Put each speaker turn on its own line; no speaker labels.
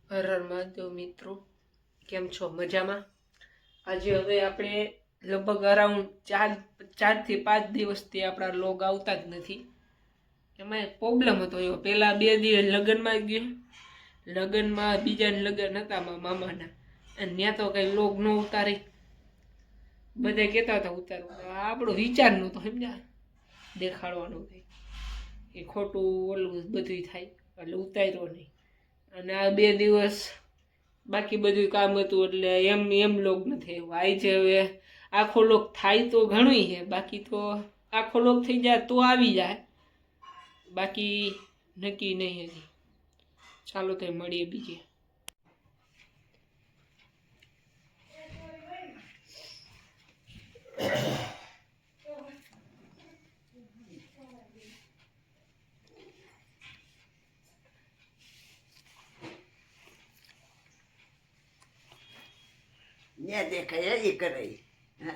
હર હર મહાદેવ મિત્રો, કેમ છો? મજામાં? આજે હવે આપણે લગભગ અરાઉન્ડ 4 થી 5 દિવસથી આપણા લોગ આવતા જ નથી. એમાં એક પ્રોબ્લેમ હતો. એવો પહેલા 2 દિવસ લગ્નમાં ગયો, લગ્નમાં બીજાને લગ્ન હતા મામાના, અને ત્યાં તો કઈ લોગ ન ઉતારી. બધા કહેતા હતા ઉતારવું, આપણો વિચાર નહોતો સમજ્યા, દેખાડવાનો કંઈ એ ખોટું ઓલું બધું થાય એટલે ઉતાર્યો નહીં. અને આ 2 દિવસ બાકી બધું કામ હતું એટલે એમ લોગ નથી આવ્યો. આજે હવે આખો લોગ થાય તો ઘણું છે, બાકી તો આખો લોગ થઈ જાય તો આવી જાય, બાકી નક્કી નહીં હજી. ચાલો તો મળીએ બીજે.
ત્યાં દેખાય એ કરે. હા